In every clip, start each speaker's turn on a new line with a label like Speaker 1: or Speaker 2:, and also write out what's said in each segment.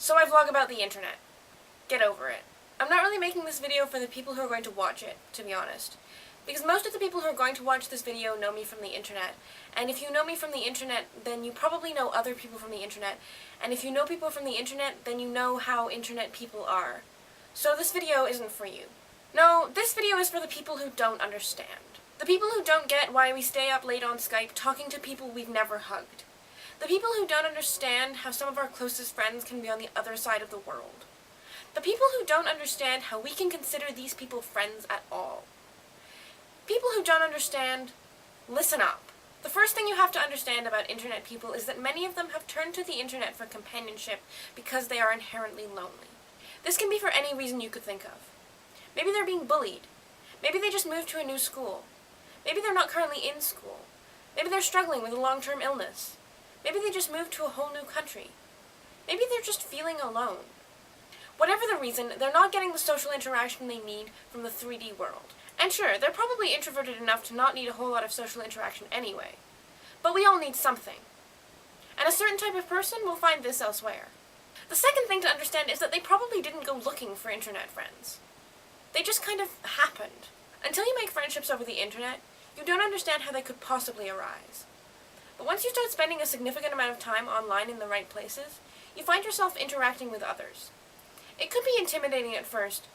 Speaker 1: So I vlog about the internet. Get over it. I'm not really making this video for the people who are going to watch it, to be honest. Because most of the people who are going to watch this video know me from the internet. And if you know me from the internet, then you probably know other people from the internet. And if you know people from the internet, then you know how internet people are. So this video isn't for you. No, this video is for the people who don't understand. The people who don't get why we stay up late on Skype talking to people we've never hugged. The people who don't understand how some of our closest friends can be on the other side of the world. The people who don't understand how we can consider these people friends at all. People who don't understand, listen up. The first thing you have to understand about internet people is that many of them have turned to the internet for companionship because they are inherently lonely. This can be for any reason you could think of. Maybe they're being bullied. Maybe they just moved to a new school. Maybe they're not currently in school. Maybe they're struggling with a long-term illness. Maybe they just moved to a whole new country. Maybe they're just feeling alone. Whatever the reason, they're not getting the social interaction they need from the 3D world. And sure, they're probably introverted enough to not need a whole lot of social interaction anyway. But we all need something. And a certain type of person will find this elsewhere. The second thing to understand is that they probably didn't go looking for internet friends. They just kind of happened. Until you make friendships over the internet, you don't understand how they could possibly arise. But once you start spending a significant amount of time online in the right places, you find yourself interacting with others. It could be intimidating at first,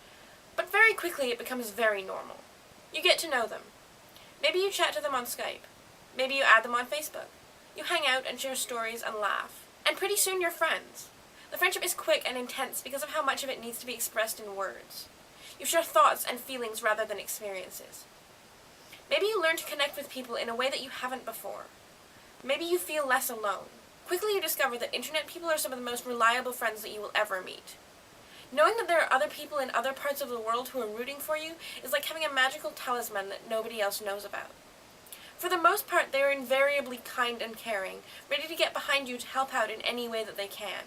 Speaker 1: but very quickly it becomes very normal. You get to know them. Maybe you chat to them on Skype. Maybe you add them on Facebook. You hang out and share stories and laugh. And pretty soon you're friends. The friendship is quick and intense because of how much of it needs to be expressed in words. You share thoughts and feelings rather than experiences. Maybe you learn to connect with people in a way that you haven't before. Maybe you feel less alone. Quickly you discover that internet people are some of the most reliable friends that you will ever meet. Knowing that there are other people in other parts of the world who are rooting for you is like having a magical talisman that nobody else knows about. For the most part, they are invariably kind and caring, ready to get behind you to help out in any way that they can.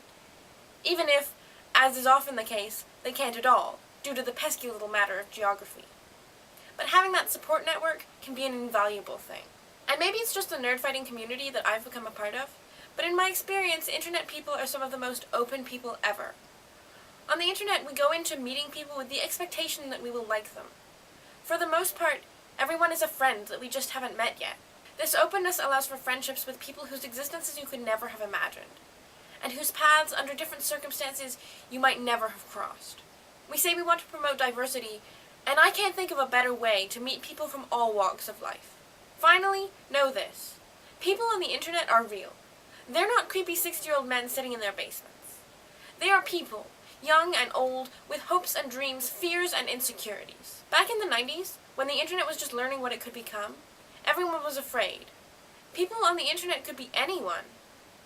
Speaker 1: Even if, as is often the case, they can't at all, due to the pesky little matter of geography. But having that support network can be an invaluable thing. And maybe it's just the nerd-fighting community that I've become a part of, but in my experience, internet people are some of the most open people ever. On the internet, we go into meeting people with the expectation that we will like them. For the most part, everyone is a friend that we just haven't met yet. This openness allows for friendships with people whose existences you could never have imagined, and whose paths, under different circumstances, you might never have crossed. We say we want to promote diversity, and I can't think of a better way to meet people from all walks of life. Finally, know this. People on the internet are real. They're not creepy 60-year-old men sitting in their basements. They are people, young and old, with hopes and dreams, fears and insecurities. Back in the 90s, when the internet was just learning what it could become, everyone was afraid. People on the internet could be anyone,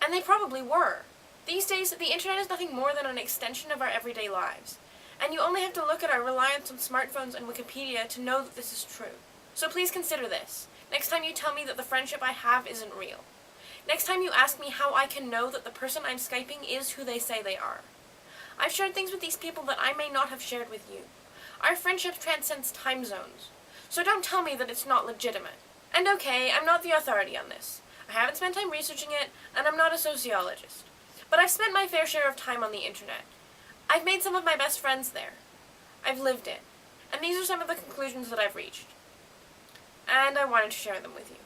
Speaker 1: and they probably were. These days, the internet is nothing more than an extension of our everyday lives, and you only have to look at our reliance on smartphones and Wikipedia to know that this is true. So please consider this, next time you tell me that the friendship I have isn't real. Next time you ask me how I can know that the person I'm Skyping is who they say they are. I've shared things with these people that I may not have shared with you. Our friendship transcends time zones, so don't tell me that it's not legitimate. And okay, I'm not the authority on this. I haven't spent time researching it, and I'm not a sociologist. But I've spent my fair share of time on the internet. I've made some of my best friends there. I've lived it. And these are some of the conclusions that I've reached. And I wanted to share them with you.